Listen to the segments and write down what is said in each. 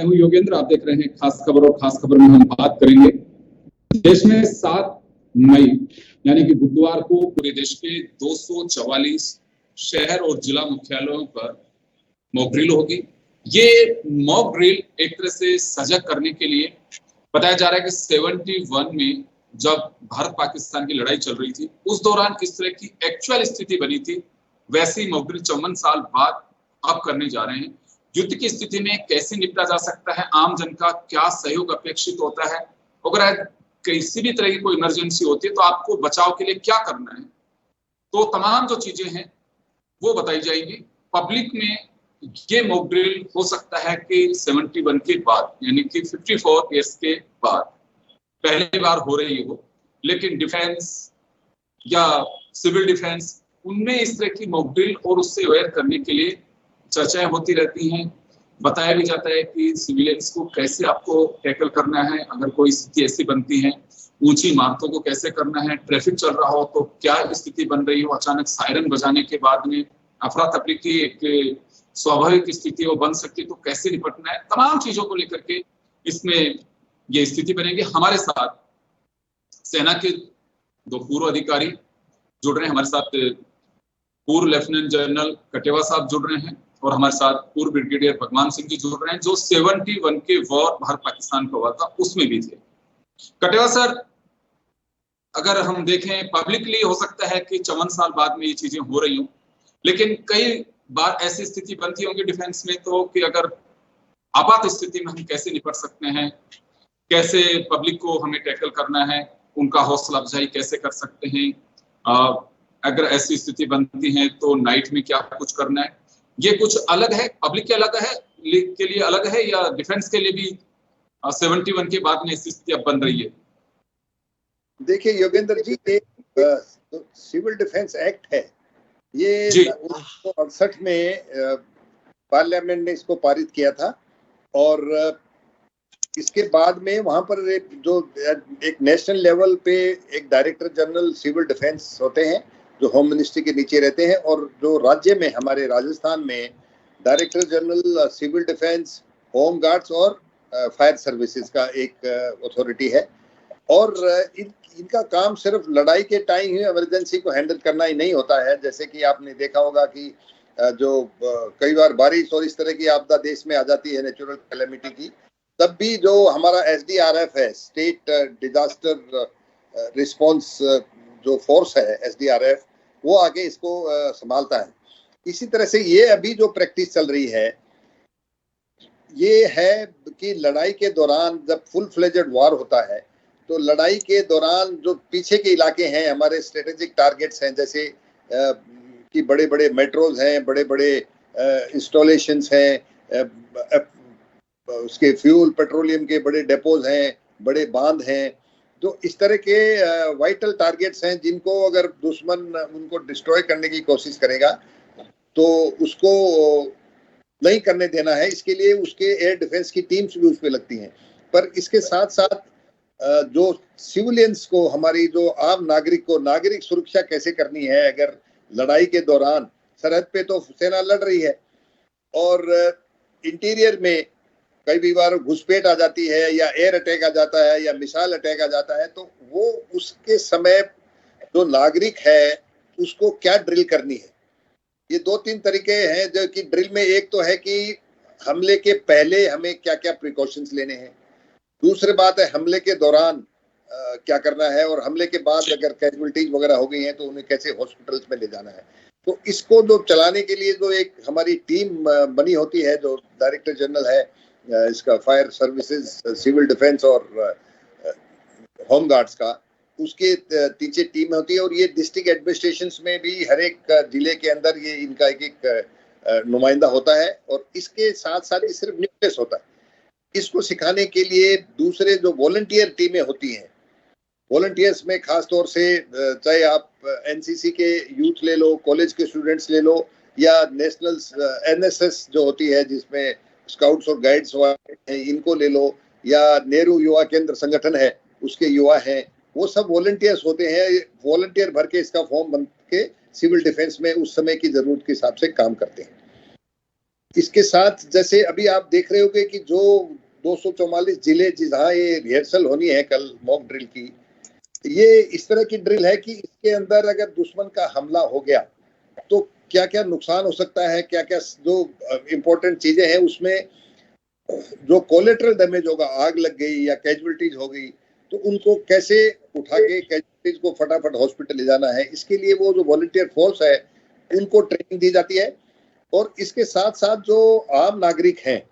मैं हूं योगेंद्र, आप देख रहे हैं खास खबर, और खास खबर में हम बात करेंगे देश में 7 मई यानी कि बुधवार को पूरे देश के 244 शहर और जिला मुख्यालयों पर मॉक ड्रिल होगी। ये मॉक ड्रिल एक तरह से सजग करने के लिए बताया जा रहा है कि 71 में जब भारत पाकिस्तान की लड़ाई चल रही थी उस दौरान किस तरह की एक्चुअल स्थिति बनी थी, वैसी मॉक ड्रिल 54 साल बाद अब करने जा रहे हैं। युद्ध की स्थिति में कैसे निपटा जा सकता है, आम जन का क्या सहयोग अपेक्षित होता है, अगर किसी भी तरह की कोई इमरजेंसी होती है तो आपको बचाव के लिए क्या करना है, तो तमाम जो चीजें हैं वो बताई जाएंगी। पब्लिक में ये मॉक ड्रिल हो सकता है कि 71 के बाद यानी कि 54 ईयर्स के बाद पहली बार हो रही हो, लेकिन डिफेंस या सिविल डिफेंस उनमें इस तरह की मॉक ड्रिल और उससे अवेयर करने के लिए चर्चाएं होती रहती हैं। बताया भी जाता है कि सिविलियंस को कैसे आपको टैकल करना है, अगर कोई स्थिति ऐसी बनती है, ऊंची इमारतों को कैसे करना है, ट्रैफिक चल रहा हो तो क्या स्थिति बन रही हो, अचानक सायरन बजाने के बाद में अफरा तफरी की एक स्वाभाविक स्थिति वो बन सकती है तो कैसे निपटना है, तमाम चीजों को लेकर के इसमें ये स्थिति बनेगी। हमारे साथ सेना के 2 पूर्व अधिकारी जुड़ रहे हैं, हमारे साथ पूर्व लेफ्टिनेंट जनरल कटेवा साहब जुड़ रहे हैं और हमारे साथ पूर्व ब्रिगेडियर भगवान सिंह जी जुड़ रहे हैं जो 71 के वॉर भारत पाकिस्तान का हुआ था उसमें भी थे। कटेवा सर, अगर हम देखें पब्लिकली हो सकता है कि 54 साल बाद में ये चीजें हो रही हों, लेकिन कई बार ऐसी स्थिति बनती होंगी डिफेंस में तो कि अगर आपात स्थिति में हम कैसे निपट सकते हैं, कैसे पब्लिक को हमें टैकल करना है, उनका हौसला अफजाई कैसे कर सकते हैं, अगर ऐसी स्थिति बनती है तो नाइट में क्या कुछ करना है, ये कुछ अलग है, पब्लिक के अलग है के लिए अलग है या डिफेंस के लिए भी 71 के बाद में ऐसी स्थिति अब बन रही है? देखिए योगेंद्र जी, एक सिविल डिफेंस एक्ट है, ये 1968 में पार्लियामेंट ने इसको पारित किया था और इसके बाद में वहां पर एक नेशनल लेवल पे एक डायरेक्टर जनरल सिविल डिफेंस होते हैं जो होम मिनिस्ट्री के नीचे रहते हैं, और जो राज्य में हमारे राजस्थान में director general civil defence, home guards और फायर सर्विसेज का एक अथॉरिटी है। और इनका काम सिर्फ लड़ाई के टाइम ही इमरजेंसी को हैंडल करना ही नहीं होता है, जैसे कि आपने देखा होगा कि जो कई बार बारिश और इस तरह की आपदा देश में आ जाती है नेचुरल कैलेमिटी की, तब भी जो हमारा SDRF है, स्टेट डिजास्टर रिस्पांस जो फोर्स है SDRF, वो आगे इसको संभालता है। इसी तरह से ये अभी जो प्रैक्टिस चल रही है ये है कि लड़ाई के दौरान जब फुल फ्लेजेड वॉर होता है तो लड़ाई के दौरान जो पीछे के इलाके हैं, हमारे स्ट्रेटेजिक टारगेट्स हैं, जैसे कि बड़े बड़े मेट्रोज हैं, बड़े बड़े इंस्टॉलेशंस हैं, उसके फ्यूल पेट्रोलियम के बड़े डेपोज हैं, बड़े बांध हैं, तो इस तरह के वाइटल टारगेट्स हैं जिनको अगर दुश्मन उनको डिस्ट्रॉय करने की कोशिश करेगा तो उसको नहीं करने देना है। इसके लिए उसके एयर डिफेंस की टीम्स भी उस पर लगती हैं। पर इसके साथ साथ जो सिविलियंस को, हमारी जो आम नागरिक को नागरिक सुरक्षा कैसे करनी है, अगर लड़ाई के दौरान सरहद पे तो सेना लड़ रही है और इंटीरियर में कई बार घुसपैठ आ जाती है या एयर अटैक आ जाता है या मिसाइल अटैक आ जाता है, तो वो उसके समय जो नागरिक है उसको क्या ड्रिल करनी है। ये 2-3 तरीके हैं जो कि ड्रिल में, एक तो है कि हमले के पहले हमें क्या क्या प्रिकॉशंस लेने हैं, दूसरी बात है हमले के दौरान क्या करना है, और हमले के बाद अगर कैजुअल्टीज वगैरह हो गई हैं तो उन्हें कैसे हॉस्पिटल्स में ले जाना है। तो इसको जो चलाने के लिए जो एक हमारी टीम बनी होती है, जो डायरेक्टर जनरल है इसका फायर सर्विसेज, सिविल डिफेंस और होम गार्ड्स का, उसके नीचे टीम होती है और ये डिस्ट्रिक्ट एडमिनिस्ट्रेशंस में भी हर एक जिले के अंदर ये इनका एक नुमाइंदा होता है। और इसके साथ साथ ये सिर्फ न्यूक्लियस होता है, इसको सिखाने के लिए दूसरे जो वॉलंटियर टीमें होती हैं, वॉलंटियर्स में खास तौर से चाहे आप NCC के यूथ ले लो, कॉलेज के स्टूडेंट्स ले लो, या नेशनल NSS जो होती है जिसमें स्काउट्स और गाइड्स हैं, इनको ले लो, या नेहरू युवा केंद्र संगठन है उसके युवा हैं, वो सब वॉलंटियर्स होते हैं। वॉलंटियर भर के इसका फॉर्म बन के सिविल डिफेंस में उस समय की जरूरत के हिसाब से काम करते हैं। इसके साथ जैसे अभी आप देख रहे होगे कि जो 244 जिले जहाँ ये रिहर्सल होनी है कल मॉक ड्रिल की, ये इस तरह की ड्रिल है कि इसके अंदर अगर दुश्मन का हमला हो गया तो क्या क्या नुकसान हो सकता है, क्या क्या जो इम्पोर्टेंट चीजें हैं उसमें जो कोलेटरल डैमेज होगा, आग लग गई या कैजुअलिटीज हो गई, तो उनको कैसे उठा के कैजुअलिटीज को फटाफट हॉस्पिटल ले जाना है, इसके लिए वो जो वॉलंटियर फोर्स है उनको ट्रेनिंग दी जाती है। और इसके साथ साथ जो आम नागरिक हैं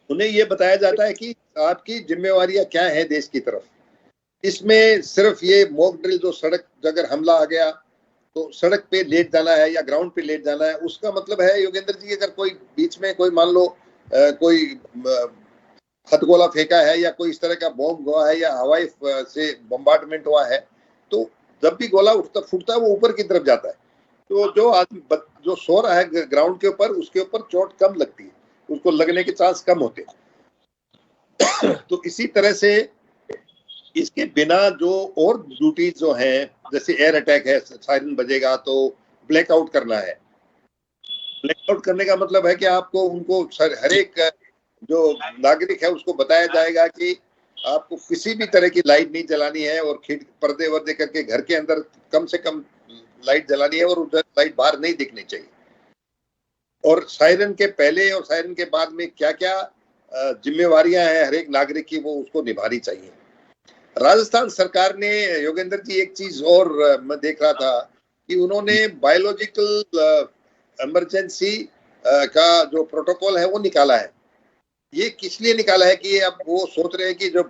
उन्हें ये बताया जाता है कि आपकी जिम्मेवारियां क्या है देश की तरफ। इसमें सिर्फ ये मॉक ड्रिल जो सड़क अगर हमला आ गया तो सड़क पे लेट जाना है या ग्राउंड पे लेट जाना है, उसका मतलब है योगेंद्र जी अगर कोई बीच में कोई मान लो कोई हथगोला फेंका है या कोई इस तरह का बॉम्ब हुआ है या हवाई से बम्बार्डमेंट हुआ है, तो जब भी गोला उठता फूटता है वो ऊपर की तरफ जाता है, तो जो आदमी जो सो रहा है ग्राउंड के ऊपर उसके ऊपर चोट कम लगती है, उसको लगने के चांस कम होते हैं। तो इसी तरह से इसके बिना जो और ड्यूटीज जो हैं जैसे एयर अटैक है, सायरन बजेगा तो ब्लैकआउट करना है। ब्लैकआउट करने का मतलब है कि आपको उनको हर एक जो नागरिक है उसको बताया जाएगा कि आपको किसी भी तरह की लाइट नहीं जलानी है और पर्दे वर्दे करके घर के अंदर कम से कम लाइट जलानी है और उधर लाइट बाहर नहीं दिखनी चाहिए। और सायरन के पहले और सायरन के बाद में क्या क्या जिम्मेवारियां हैं हर एक नागरिक की, वो उसको निभानी चाहिए। राजस्थान सरकार ने योगेंद्र जी एक चीज और मैं देख रहा था कि उन्होंने बायोलॉजिकल इमरजेंसी का जो प्रोटोकॉल है वो निकाला है। ये किस लिए निकाला है कि अब वो सोच रहे हैं कि जो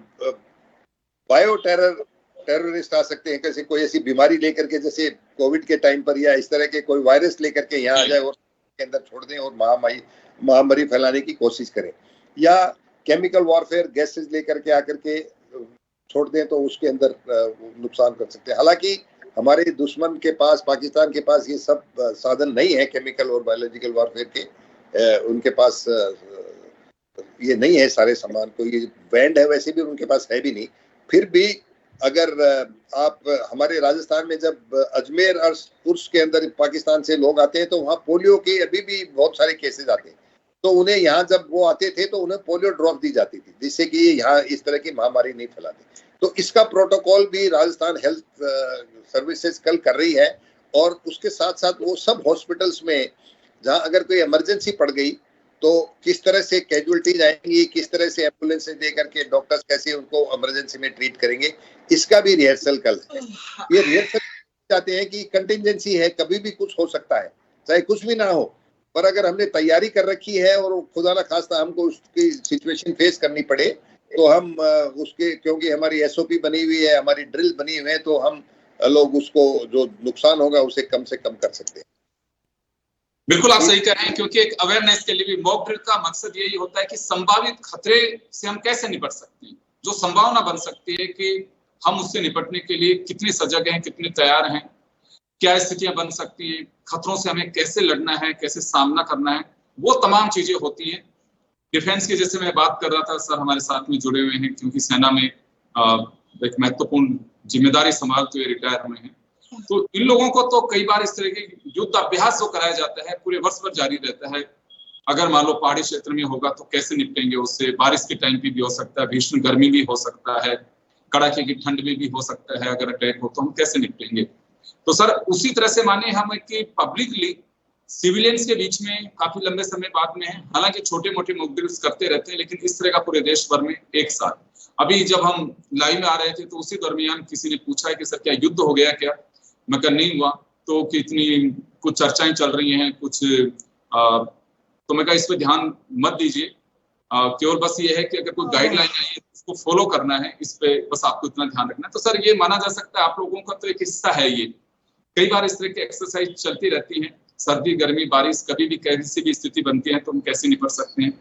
बायो टेररिस्ट आ सकते हैं, कैसे कोई ऐसी बीमारी लेकर के जैसे कोविड के टाइम पर या इस तरह के कोई वायरस लेकर के यहाँ आ जाए और के अंदर छोड़ दें और महामारी फैलाने की कोशिश करें, या केमिकल वॉरफेयर गैसेस लेकर के आकर के छोड़ दें तो उसके अंदर नुकसान कर सकते हैं। हालांकि हमारे दुश्मन के पास, पाकिस्तान के पास ये सब साधन नहीं है केमिकल और बायोलॉजिकल वॉरफेयर के, उनके पास ये नहीं है सारे सामान, कोई ये बैंड है वैसे भी उनके पास है भी नहीं। फिर भी अगर आप हमारे राजस्थान में जब अजमेर और उर्स के अंदर पाकिस्तान से लोग आते हैं तो वहाँ पोलियो के अभी भी बहुत सारे केसेस आते हैं, तो उन्हें यहाँ जब वो आते थे तो उन्हें पोलियो ड्रॉप दी जाती थी जिससे कि यहाँ इस तरह की महामारी नहीं फैलाती। तो इसका प्रोटोकॉल भी राजस्थान हेल्थ सर्विसेज कल कर रही है। और उसके साथ साथ वो सब हॉस्पिटल्स में जहाँ अगर कोई इमरजेंसी पड़ गई तो किस तरह से कैजुअलिटीज आएंगी, किस तरह से एम्बुलेंस दे करके डॉक्टर्स कैसे उनको इमरजेंसी में ट्रीट करेंगे, इसका भी रिहर्सल कल है। ये रिहर्सल चाहते हैं कि कंटिजेंसी है, कभी भी कुछ हो सकता है, चाहे कुछ भी ना हो, पर अगर हमने तैयारी कर रखी है और खुदा ना खास्ता हमको उसकी सिचुएशन फेस करनी पड़े तो हम उसके, क्योंकि हमारी एसओपी बनी हुई है, हमारी ड्रिल बनी हुई है, तो हम लोग उसको जो नुकसान होगा उसे कम से कम कर सकते हैं। बिल्कुल आप सही कह रहे हैं, क्योंकि एक अवेयरनेस के लिए भी मॉक ड्रिल का मकसद यही होता है कि संभावित खतरे से हम कैसे निपट सकते हैं, जो संभावना बन सकती है कि हम उससे निपटने के लिए कितने सजग हैं, कितने तैयार हैं, क्या स्थितियां बन सकती हैं, खतरों से हमें कैसे लड़ना है, कैसे सामना करना है, वो तमाम चीजें होती हैं। डिफेंस की जैसे मैं बात कर रहा था, सर हमारे साथ में जुड़े हुए हैं क्योंकि सेना में एक महत्वपूर्ण जिम्मेदारी संभालते हुए रिटायर हुए हैं। तो इन लोगों को तो कई बार इस तरह के युद्ध अभ्यास जो कराया जाता है पूरे वर्ष भर जारी रहता है। अगर मान लो पहाड़ी क्षेत्र में होगा तो कैसे निपटेंगे उससे, बारिश के टाइम पे भी हो सकता है, भीषण गर्मी भी हो सकता है, कड़ाके की ठंड में भी हो सकता है, अगर अटैक हो तो हम कैसे निपटेंगे। तो सर उसी तरह से माने हम कि पब्लिकली सिविलियंस के बीच में काफी लंबे समय बाद में है, हालांकि छोटे मोटे मॉक ड्रिल्स करते रहते हैं, लेकिन इस तरह का पूरे देश भर में एक साथ। अभी जब हम लाइव में आ रहे थे तो उसी दरमियान किसी ने पूछा है कि सर क्या युद्ध हो गया क्या, मैं कहा नहीं हुआ, तो कितनी कुछ चर्चाएं चल रही हैं कुछ, तो मैं कहा इस पर ध्यान मत दीजिए, केवल बस ये है कि अगर कोई गाइडलाइन आई है उसको फॉलो करना है, इस पे बस आपको इतना ध्यान रखना है। तो सर ये माना जा सकता है आप लोगों का तो एक हिस्सा है ये, कई बार इस तरह की एक्सरसाइज चलती रहती है, सर्दी गर्मी बारिश कभी भी कैसी भी स्थिति बनती है तो हम कैसे निपट सकते हैं।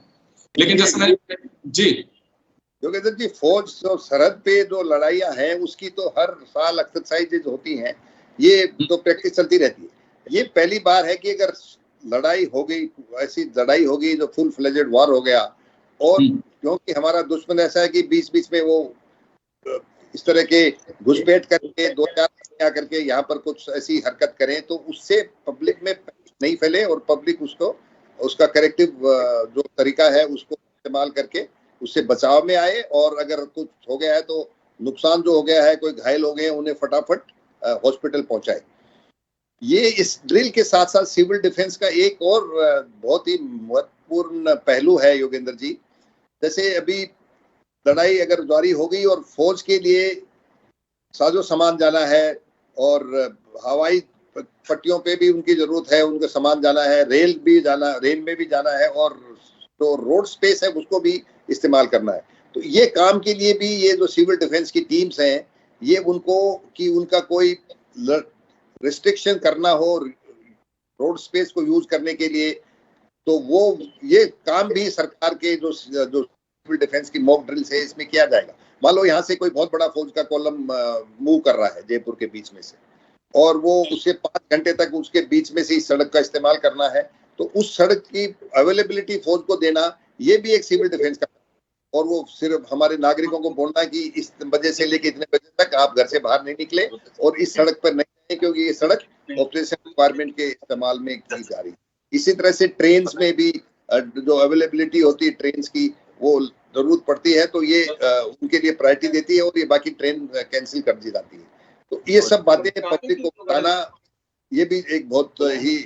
लेकिन जैसे मैं जी योगेंद्र जी, फौज जो सरहद पे जो लड़ाइयां हैं उसकी तो हर साल एक्सरसाइजेज होती हैं, ये तो प्रैक्टिस चलती रहती है। ये पहली बार है कि अगर लड़ाई हो गई, ऐसी लड़ाई हो गई जो फुल फ्लेजेड वॉर हो गया, और क्योंकि हमारा दुश्मन ऐसा है कि बीच बीच में वो इस तरह के घुसपैठ करके 2-4 आकर के यहाँ पर कुछ ऐसी हरकत करें तो उससे पब्लिक में नहीं फैले और पब्लिक उसको उसका करेक्टिव जो तरीका है उसको इस्तेमाल करके उससे बचाव में आए, और अगर कुछ हो गया है तो नुकसान जो हो गया है, कोई घायल हो गए, उन्हें फटाफट हॉस्पिटल पहुंचाए। ये इस ड्रिल के साथ साथ सिविल डिफेंस का एक और बहुत ही महत्वपूर्ण पहलू है योगेंद्र जी। जैसे अभी लड़ाई अगर जारी हो गई और फौज के लिए साजो सामान जाना है, और हवाई पट्टियों पे भी उनकी जरूरत है, उनका सामान जाना है, रेल में भी जाना है, और जो रोड स्पेस है उसको भी इस्तेमाल करना है। तो ये काम के लिए भी ये जो सिविल डिफेंस की टीम्स हैं, ये उनका कोई रिस्ट्रिक्शन करना हो रोड स्पेस को यूज करने के लिए, तो वो ये काम भी सरकार के जो सिविल डिफेंस की मॉक ड्रिल्स है इसमें किया जाएगा। मान लो यहाँ से कोई बहुत बड़ा फौज का कॉलम मूव कर रहा है जयपुर के बीच में से, और वो उसे 5 घंटे तक उसके बीच में से इस सड़क का इस्तेमाल करना है, तो उस सड़क की अवेलेबिलिटी फौज को देना, ये भी एक सिविल डिफेंस का, और वो सिर्फ हमारे नागरिकों को बोलना है कि इस बजे से लेके इतने बजे तक आप घर से बाहर नहीं निकले और इस सड़क पर नहीं है, क्योंकि ये सड़क ऑपरेशन रिक्वायरमेंट के इस्तेमाल में की जा रही है। इसी तरह से ट्रेन्स में भी जो अवेलेबिलिटी होती है ट्रेन्स की, वो जरूरत पड़ती है तो ये उनके लिए प्रायोरिटी देती है, और ये बाकी ट्रेन कैंसिल कर दी जाती है। तो ये सब बातें पब्लिक को बताना, ये भी एक बहुत ही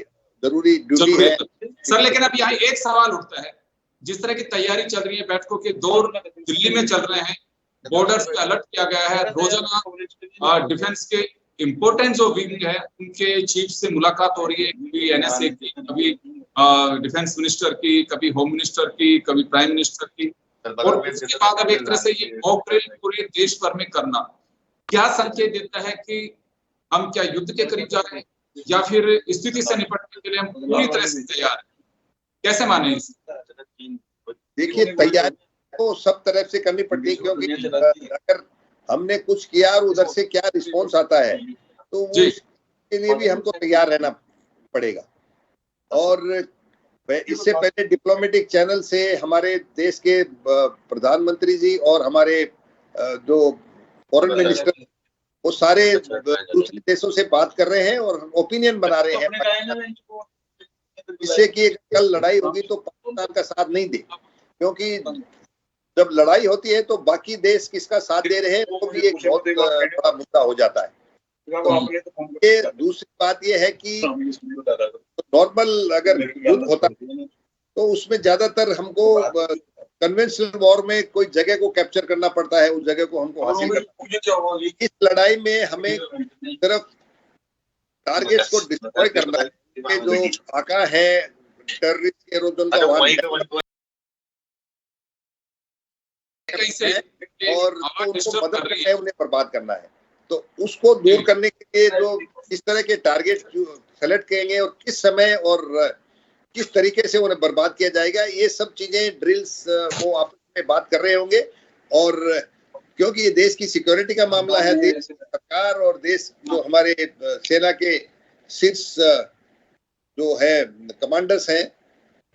जरूरी ड्यूटी है सर। लेकिन अब यहाँ एक सवाल उठता है, जिस तरह की तैयारी चल रही है, बैठकों के दौर दिल्ली में चल रहे हैं, बॉर्डर्स पे अलर्ट किया गया है, रोजाना डिफेंस के इम्पोर्टेंट जो विंग है उनके चीफ से मुलाकात हो रही है, कभी एनएसए की, कभी डिफेंस मिनिस्टर की, कभी होम मिनिस्टर की, कभी प्राइम मिनिस्टर की, और उसके बाद अब एक तरह से ये मॉक ड्रिल पूरे देश भर में करना क्या संकेत देता है कि हम क्या युद्ध के करीब जा रहे हैं, या फिर स्थिति से निपटने के लिए हम पूरी तरह से तैयार हैं? कैसे माने इसे? देखिए, तैयारी तो सब तरफ से करनी पड़ती है, क्योंकि अगर हमने कुछ किया और उधर से क्या रिस्पॉन्स आता है, तो वो उसके लिए भी हमको तैयार रहना पड़ेगा। और इससे पहले डिप्लोमेटिक चैनल से हमारे देश के प्रधानमंत्री जी और हमारे जो फॉरेन मिनिस्टर, वो सारे दूसरे देशों से बात कर रहे हैं और ओपिनियन बना रहे हैं, इससे कि कल लड़ाई होगी तो पाकिस्तान का साथ नहीं दे, क्योंकि जब लड़ाई होती है तो बाकी देश किसका साथ दे रहे हैं वो भी एक बहुत बड़ा मुद्दा हो जाता है। तो ये दूसरी बात ये है कि नॉर्मल अगर युद्ध होता है तो उसमें ज्यादातर हमको कन्वेंशनल वॉर में कोई जगह को कैप्चर करना पड़ता है, उस जगह को हमको हासिल करना है। इस लड़ाई में हमें सिर्फ टारगेट्स को डिस्ट्रॉय करना है, जो आका है टेररिस्ट के रोजन का और उनको मदद करना है, उन्हें बर्बाद करना है। तो उसको दूर करने के लिए जो इस तरह के टारगेट सेलेक्ट करेंगे और किस समय और किस तरीके से उन्हें बर्बाद किया जाएगा, ये सब चीजें ड्रिल्स वो आपस में बात कर रहे होंगे। और क्योंकि ये देश की सिक्योरिटी का मामला है, देश सरकार और देश जो हमारे सेना के शीर्ष जो है कमांडर्स हैं,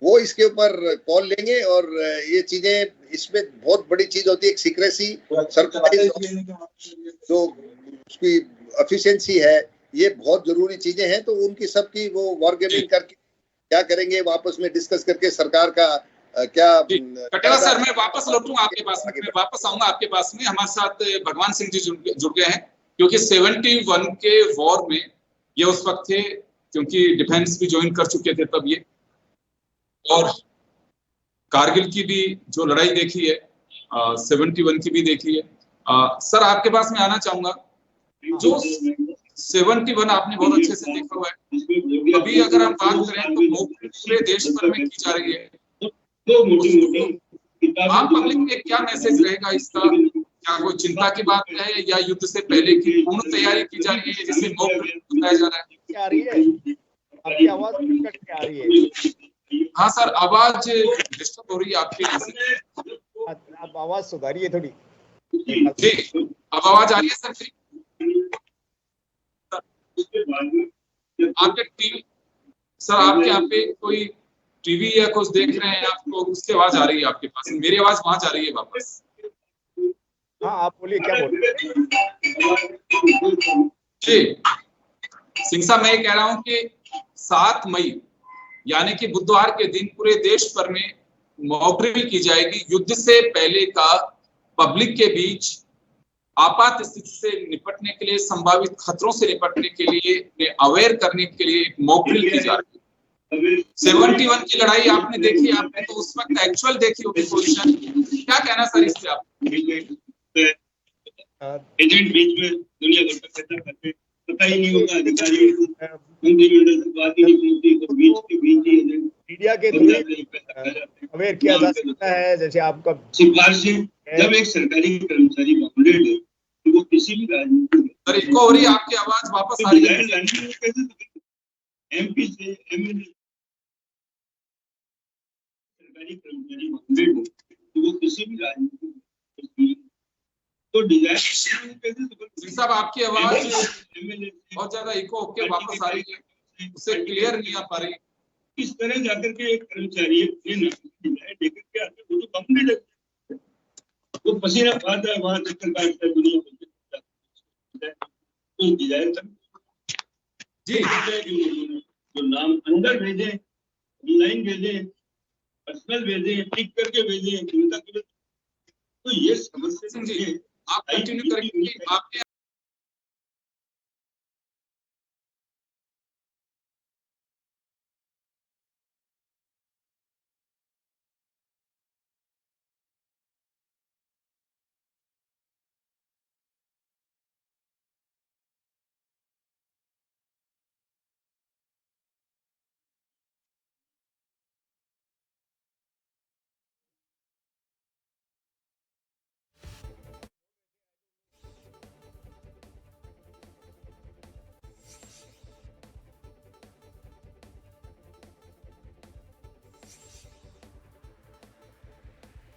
वो इसके ऊपर कॉल लेंगे। और ये चीजें, इसमें बहुत बड़ी चीज होती है एक सीक्रेसी, सरप्राइज, जो उसकी एफिशिएंसी है, ये बहुत जरूरी चीजें हैं। तो उनकी सबकी वो वॉरगेमिंग करके क्या करेंगे, वापस में डिस्कस करके सरकार का क्या। कटेला सर, मैं वापस लौटूंगा आपके पास में, मैं वापस आऊंगा आपके पास में। हमारे साथ भगवान सिंह जी जुड़ गए हैं, क्योंकि 71 के वॉर में ये उस वक्त थे, क्योंकि डिफेंस भी ज्वाइन कर चुके थे तब ये, और कारगिल की भी जो लड़ाई देखी है, 71 की भी देखी है। सर, आपके पास में आना चाहूंगा, जो 71 आपने बहुत अच्छे से देखा हुआ है। अभी अगर हम बात करें तो पूरे देश भर में की जा रही है, आम पब्लिक में क्या मैसेज रहेगा इसका? क्या कोई चिंता की बात है, या युद्ध से पहले की पूर्ण तैयारी की जा रही है, जिसे मॉक ड्रिल बताया जा रहा है? आपकी आवाज कट के आ रही है। हाँ सर, आवाज डिस्टर्ब हो रही है आपके यहाँ से। अब आवाज सुधारिए थोड़ी। जी, अब आवाज आ रही है सर? आपके टीवी सर, आपके यहाँ पे कोई टीवी या कुछ देख रहे हैं आपको, उसकी आवाज आ रही है आपके पास, मेरी आवाज वहां जा रही है वापस। हाँ, आप बोलिए, क्या बोल रहे हैं? जी सिंह साहब, मैं ये कह रहा हूँ कि 7 मई यानी कि बुधवार के दिन पूरे देश भर में मॉक ड्रिल की जाएगी। युद्ध से पहले का पब्लिक के बीच आपात स्थिति से निपटने के लिए, संभावित खतरों से निपटने के लिए, अवेयर करने के लिए एक मॉक ड्रिल की जा रही है। 71 की लड़ाई आपने देखी, आपने तो उस वक्त एक्चुअल देखी होगी पोजीशन, क्या कहना सर इससे आप? एजेंट बीच में दुनिया भर का खर्चा करते, पता ही नहीं होगा अधिकारी मंत्रिमंडल से बात ही नहीं पहुंचती, तो बीच के बीच ही एजेंट मीडिया के थ्रू अवेयर किया जा सकता है। जैसे आपका सिफारिशें, जब एक सरकारी कर्मचारी बाउंडेड है तो वो किसी भी राजनीति सर इको हो रही है, आपकी आवाज वापस आ रही है। एमपी से एमएलए सरकारी कर्मचारी बाउंडेड है तो वो किसी भी राजनीति तो डिजाइन साहब आपकी आवाज बहुत ज्यादा इको होके वापस आ रही है, उससे क्लियर नहीं आ पा रही। इस तरह जाकर के एक कर्मचारी लेकर के आते, वो तो बाउंडेड है, वो पसीना खाता है, वहां चक्कर काटता है, दुनिया तो डिजाइन जी जो नाम अंदर भेजे, ऑनलाइन भेजे, पर्सनल भेजे, टिक करके भेजे, तो ये समस्या जी आप कंटिन्यू करेंगे। आपने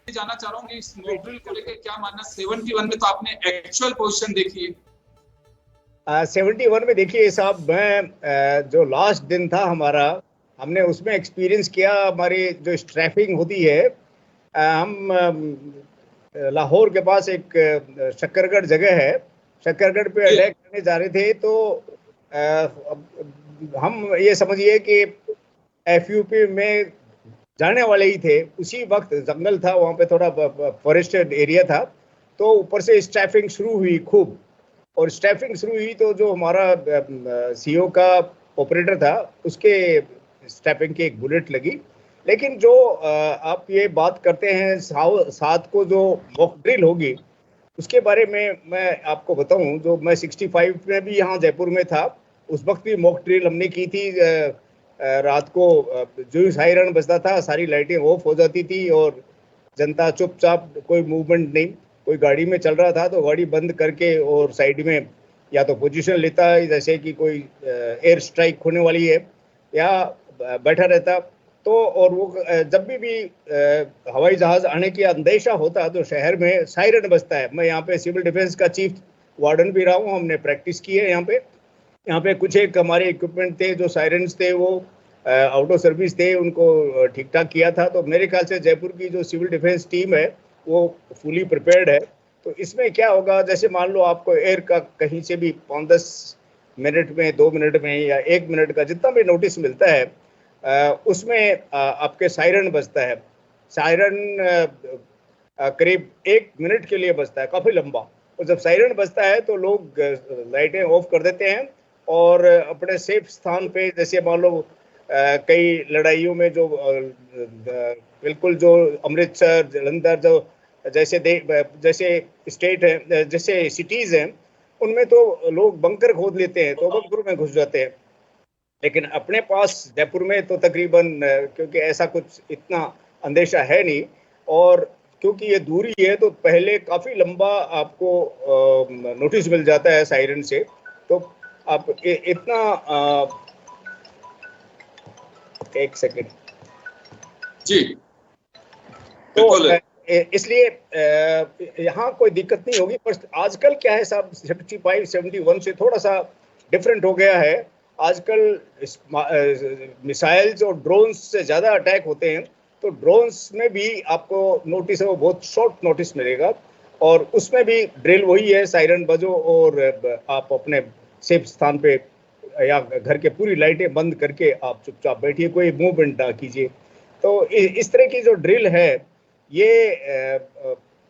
जाना चाह रहा हूँ कि इस मॉक ड्रिल को लेकर क्या मानना। 71 में तो आपने एक्चुअल पोजीशन देखी है। 71 में देखिए साहब, मैं जो लास्ट दिन था हमारा, हमने उसमें एक्सपीरियंस किया। हमारी जो स्ट्रैफिंग होती है, हम लाहौर के पास एक शक्करगढ़ जगह है, शक्करगढ़ पे अटैक करने जा रहे थे। तो हम ये समझिए कि एफयूपी में जाने वाले ही थे। उसी वक्त जंगल था, वहाँ पे थोड़ा फॉरेस्टेड एरिया था, तो ऊपर से स्टैफिंग शुरू हुई खूब। और स्टैफिंग शुरू हुई तो जो हमारा सीओ का ऑपरेटर था, उसके स्टैफिंग की एक बुलेट लगी। लेकिन जो आप ये बात करते हैं 7 को जो मॉक ड्रिल होगी, उसके बारे में मैं आपको बताऊं, जो मैं 65 में भी यहाँ जयपुर में था, उस वक्त भी मॉक ड्रिल हमने की थी। रात को जो ही सायरन बजता था, सारी लाइटें ऑफ हो जाती थी और जनता चुपचाप, कोई मूवमेंट नहीं। कोई गाड़ी में चल रहा था तो गाड़ी बंद करके और साइड में या तो पोजीशन लेता है, जैसे कि कोई एयर स्ट्राइक होने वाली है, या बैठा रहता। तो और वो जब भी हवाई जहाज आने की अंदेशा होता तो शहर में सायरन बजता है। मैं यहाँ पे सिविल डिफेंस का चीफ वार्डन भी रहा हूँ, हमने प्रैक्टिस की है यहाँ पे कुछ एक हमारे इक्विपमेंट थे, जो सायरन्स थे वो आउट ऑफ सर्विस थे, उनको ठीक ठाक किया था। तो मेरे ख्याल से जयपुर की जो सिविल डिफेंस टीम है वो फुली प्रिपेयर्ड है। तो इसमें क्या होगा, जैसे मान लो आपको एयर का कहीं से भी 5-10 मिनट में, 2 मिनट में या 1 मिनट का जितना भी नोटिस मिलता है, उसमें आपके सायरन बजता है। सायरन करीब 1 मिनट के लिए बजता है, काफ़ी लंबा। और जब सायरन बजता है तो लोग लाइटें ऑफ कर देते हैं और अपने सेफ स्थान पे, जैसे मान लो कई लड़ाइयों में जो बिल्कुल जो अमृतसर, जलंधर, जो जैसे स्टेट है, जैसे सिटीज़ हैं, उनमें तो लोग बंकर खोद लेते हैं, तो बंकर में घुस जाते हैं। लेकिन अपने पास जयपुर में तो तकरीबन, क्योंकि ऐसा कुछ इतना अंदेशा है नहीं, और क्योंकि ये दूरी है तो पहले काफ़ी लंबा आपको नोटिस मिल जाता है सायरन से। तो आप इतना एक सेकंड जी, तो इसलिए यहाँ कोई दिक्कत नहीं होगी। पर आजकल क्या है साहब, 65-71 से थोड़ा सा डिफरेंट हो गया है। आजकल मिसाइल्स और ड्रोन्स से ज़्यादा अटैक होते हैं, तो ड्रोन्स में भी आपको नोटिस है वो बहुत शॉर्ट नोटिस मिलेगा, और उसमें भी ड्रिल वही है, सायरन बजो और आप अपने सेफ स्थान पे या घर के पूरी लाइटें बंद करके आप चुपचाप बैठिए, कोई मूवमेंट ना कीजिए। तो इस तरह की जो ड्रिल है ये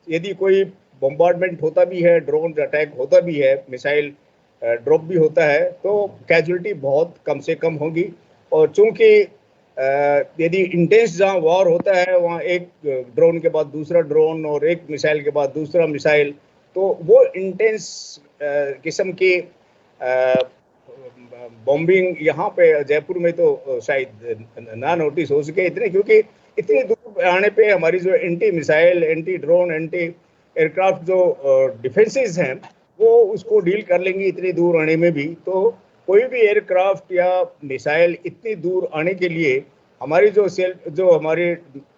यदि कोई बम्बार्डमेंट होता भी है, ड्रोन अटैक होता भी है, मिसाइल ड्रॉप भी होता है, तो कैजुअलिटी बहुत कम से कम होगी। और चूंकि यदि इंटेंस जहाँ वॉर होता है वहाँ एक ड्रोन के बाद दूसरा ड्रोन और एक मिसाइल के बाद दूसरा मिसाइल, तो वो इंटेंस किस्म की बॉम्बिंग यहाँ पे जयपुर में तो शायद ना नोटिस हो सके इतने, क्योंकि इतनी दूर आने पे हमारी जो anti missile, anti drone, anti aircraft जो डिफेंसेस हैं वो उसको डील कर लेंगी इतनी दूर आने में भी। तो कोई भी एयरक्राफ्ट या मिसाइल इतनी दूर आने के लिए हमारी जो हमारी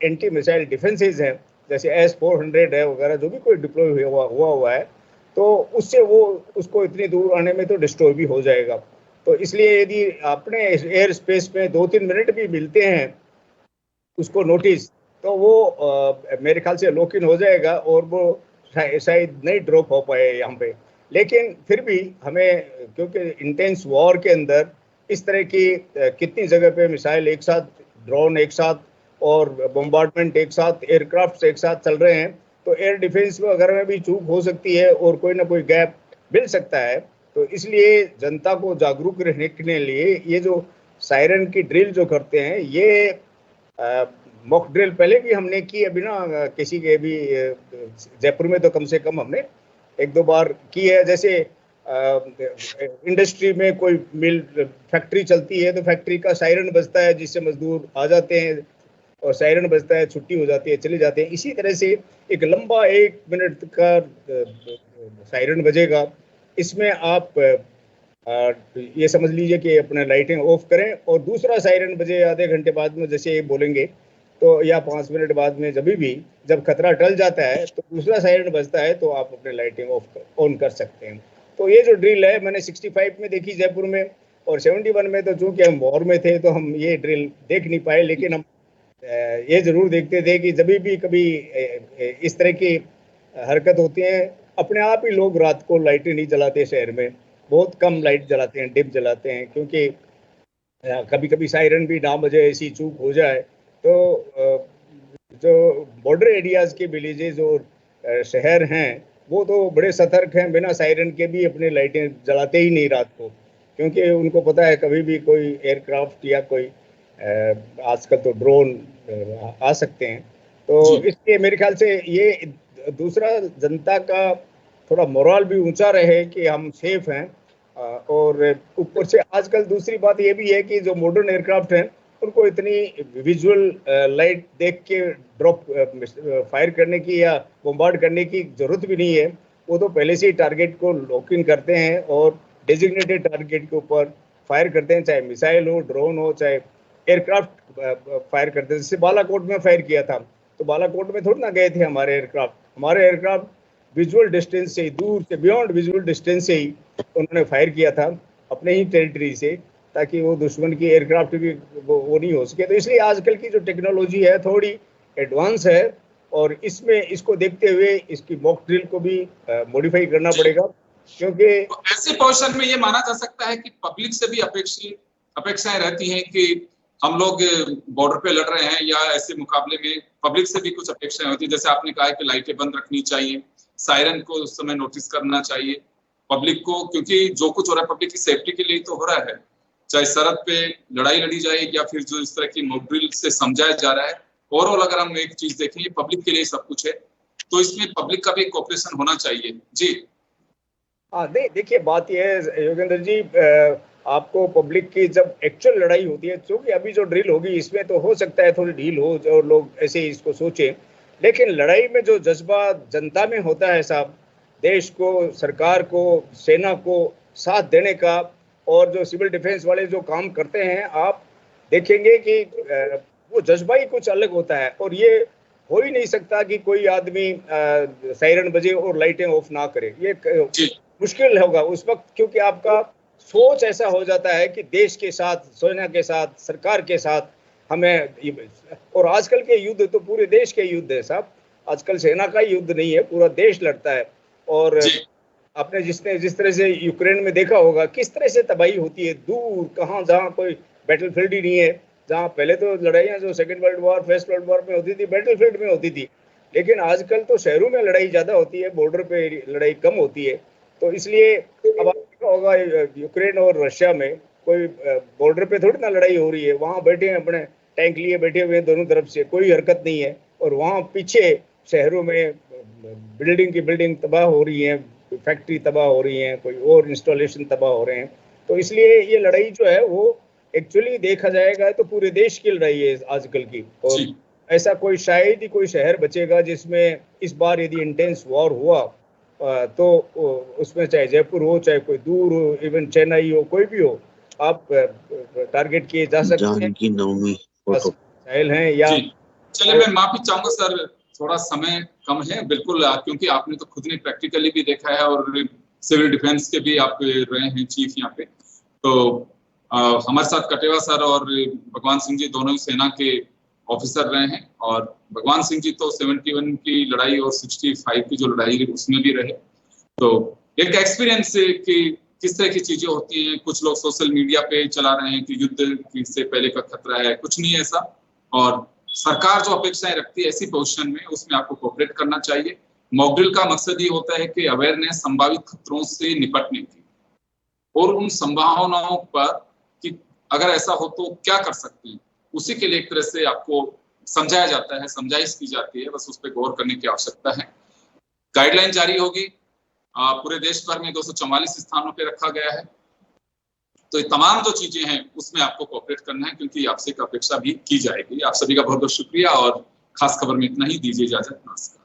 एंटी मिसाइल डिफेंसेस हैं, जैसे S-400 है वगैरह, जो भी कोई डिप्लॉय हुआ है, तो उससे वो उसको इतनी दूर आने में तो डिस्ट्रॉय भी हो जाएगा। तो इसलिए यदि अपने एयर स्पेस में 2-3 मिनट भी मिलते हैं उसको नोटिस, तो वो मेरे ख्याल से लॉक इन हो जाएगा और वो शायद नहीं ड्रॉप हो पाए यहाँ पे। लेकिन फिर भी हमें, क्योंकि इंटेंस वॉर के अंदर इस तरह की कितनी जगह पे मिसाइल एक साथ, ड्रोन एक साथ और बम्बार्डमेंट एक साथ, एयरक्राफ्ट एक साथ चल रहे हैं, तो एयर डिफेंस वगैरह में भी चूक हो सकती है और कोई ना कोई गैप मिल सकता है। तो इसलिए जनता को जागरूक रहने के लिए ये जो सायरन की ड्रिल जो करते हैं, ये मॉक ड्रिल पहले भी हमने की, अभी ना किसी के भी जयपुर में तो कम से कम हमने 1-2 बार की है। जैसे इंडस्ट्री में कोई मिल, फैक्ट्री चलती है तो फैक्ट्री का सायरन बजता है जिससे मजदूर आ जाते हैं और सायरन बजता है, छुट्टी हो जाती है, चले जाते हैं। इसी तरह से एक लंबा 1 मिनट का सायरन बजेगा, इसमें आप ये समझ लीजिए कि अपने लाइटें ऑफ करें और दूसरा सायरन बजे आधे घंटे बाद में, जैसे ये बोलेंगे तो, या 5 मिनट बाद में, जब खतरा टल जाता है तो दूसरा सायरन बजता है तो आप अपने लाइटें ऑन कर सकते हैं। तो ये जो ड्रिल है मैंने 65 में देखी जयपुर में, और 71 में तो चूंकि हम वॉर में थे तो हम ये ड्रिल देख नहीं पाए, लेकिन हम ये जरूर देखते थे कि जब भी कभी इस तरह की हरकत होती है, अपने आप ही लोग रात को लाइटें नहीं जलाते, शहर में बहुत कम लाइट जलाते हैं, डिप जलाते हैं, क्योंकि कभी कभी सायरन भी ना बजे, ऐसी चूक हो जाए तो जो बॉर्डर एरियाज के विलेजेस और शहर हैं वो तो बड़े सतर्क हैं, बिना सायरन के भी अपने लाइटें जलाते ही नहीं रात को, क्योंकि उनको पता है कभी भी कोई एयरक्राफ्ट या कोई आजकल तो ड्रोन आ सकते हैं। तो इसलिए मेरे ख्याल से ये दूसरा, जनता का थोड़ा मोरल भी ऊंचा रहे कि हम सेफ हैं। और ऊपर से आजकल दूसरी बात ये भी है कि जो मॉडर्न एयरक्राफ्ट हैं उनको इतनी विजुअल लाइट देख के ड्रॉप फायर करने की या बम्बार्ड करने की जरूरत भी नहीं है। वो तो पहले से ही टारगेट को लॉक इन करते हैं और डेजिग्नेटेड टारगेट के ऊपर फायर करते हैं, चाहे मिसाइल हो, ड्रोन हो, चाहे एयरक्राफ्ट फायर करते हैं। जैसे बालाकोट में फायर किया था, तो बालाकोट में थोड़ी ना गए थे हमारे एयरक्राफ्ट विजुअल डिस्टेंस से, दूर से, बियॉन्ड विजुअल डिस्टेंस से ही उन्होंने फायर किया था अपने ही टेरिटरी से, ताकि वो दुश्मन की एयरक्राफ्ट भी वो नहीं हो सके। तो इसलिए आजकल की जो टेक्नोलॉजी है थोड़ी एडवांस है, और इसमें इसको देखते हुए इसकी मॉक ड्रिल को भी मॉडिफाई करना पड़ेगा, क्योंकि तो ऐसे पोजीशन में ये माना जा सकता है कि पब्लिक से भी अपेक्षाएं रहती हैं कि हम लोग बॉर्डर पे लड़ रहे हैं, या ऐसे मुकाबले में पब्लिक से भी कुछ अपेक्षाएं होती है। जैसे आपने कहा कि लाइटें बंद रखनी चाहिए, सायरन को उस समय नोटिस करना चाहिए पब्लिक को, क्योंकि जो कुछ हो रहा है पब्लिक की सेफ्टी के लिए तो हो रहा है, चाहे सरहद पे लड़ाई लड़ी जाए या फिर जो इस तरह की मॉक ड्रिल से समझाया जा रहा है। ओवरऑल अगर हम एक चीज देखें, पब्लिक के लिए सब कुछ है, तो इसमें पब्लिक का भी कोऑपरेशन होना चाहिए। जी हाँ, देखिए बात यह है योगेंद्र जी, आपको पब्लिक की जब एक्चुअल लड़ाई होती है, क्योंकि अभी जो ड्रिल होगी इसमें तो हो सकता है थोड़ी ढील हो और लोग ऐसे ही इसको सोचें, लेकिन लड़ाई में जो जज्बा जनता में होता है साहब, देश को, सरकार को, सेना को साथ देने का, और जो सिविल डिफेंस वाले जो काम करते हैं, आप देखेंगे कि वो जज्बा ही कुछ अलग होता है। और ये हो ही नहीं सकता कि कोई आदमी सायरन बजे और लाइटें ऑफ ना करे, ये मुश्किल होगा उस वक्त, क्योंकि आपका सोच ऐसा हो जाता है कि देश के साथ, सेना के साथ, सरकार के साथ हमें। और आजकल के युद्ध तो पूरे देश के युद्ध है साहब, आजकल सेना का युद्ध नहीं है, पूरा देश लड़ता है। और आपने जिस तरह से यूक्रेन में देखा होगा किस तरह से तबाही होती है, दूर कहाँ जहाँ कोई बैटलफील्ड ही नहीं है, जहाँ पहले तो लड़ाइयाँ जो second world war first world war में होती थी बैटलफील्ड में होती थी, लेकिन आजकल तो शहरों में लड़ाई ज़्यादा होती है, बॉर्डर पे लड़ाई कम होती है। तो इसलिए अब आपने देखा होगा यूक्रेन और रशिया में कोई बॉर्डर पे थोड़ी ना लड़ाई हो रही है, वहाँ बैठे हैं अपने टैंक लिए बैठे हुए हैं दोनों तरफ से, कोई हरकत नहीं है, और वहाँ पीछे शहरों में बिल्डिंग की बिल्डिंग तबाह हो रही है, फैक्ट्री तबाह हो रही है, कोई और इंस्टॉलेशन तबाह हो रहे हैं। तो इसलिए ये लड़ाई जो है वो एक्चुअली देखा जाएगा तो पूरे देश की लड़ाई है आजकल की, और ऐसा कोई शायद ही कोई शहर बचेगा जिसमें इस बार यदि इंटेंस वॉर हुआ तो उसमें चाहे जयपुर हो, चाहे कोई दूर हो, इवन चेन्नई हो, कोई भी हो, आप टारगेट किए जा सकते हैं। जानकी नवमी साहिल हैं या चलिए, मैं माफी चाहूंगा सर, थोड़ा समय कम है बिल्कुल, क्योंकि आपने तो खुद ने प्रैक्टिकली भी देखा है और सिविल डिफेंस के भी आप रहे हैं चीफ यहाँ पे। तो हमारे साथ कटेवा सर और भगवान सिंह जी दोनों ही सेना के ऑफिसर रहे हैं, और भगवान सिंह जी तो 71 की लड़ाई और 65 की जो लड़ाई उसमें भी रहे। तो एक एक्सपीरियंस है कि किस तरह की चीजें होती हैं। कुछ लोग सोशल मीडिया पे चला रहे हैं कि युद्ध से पहले का खतरा है, कुछ नहीं है ऐसा, और सरकार जो अपेक्षाएं रखती है ऐसी पोजीशन में उसमें आपको कोऑपरेट करना चाहिए। मॉक ड्रिल का मकसद ये होता है कि अवेयरनेस संभावित खतरों से निपटने की, और उन संभावनाओं पर कि अगर ऐसा हो तो क्या कर सकते हैं, उसी के लिए एक तरह से आपको समझाया जाता है, समझाइश की जाती है, बस उस पर गौर करने की आवश्यकता है। गाइडलाइन जारी होगी, पूरे देश भर में 244 स्थानों पे रखा गया है। तो ये तमाम जो चीजें हैं उसमें आपको कोऑपरेट करना है, क्योंकि आपसे एक अपेक्षा भी की जाएगी। आप सभी का बहुत बहुत शुक्रिया, और खास खबर में इतना ही, दीजिए इजाजत, नमस्कार।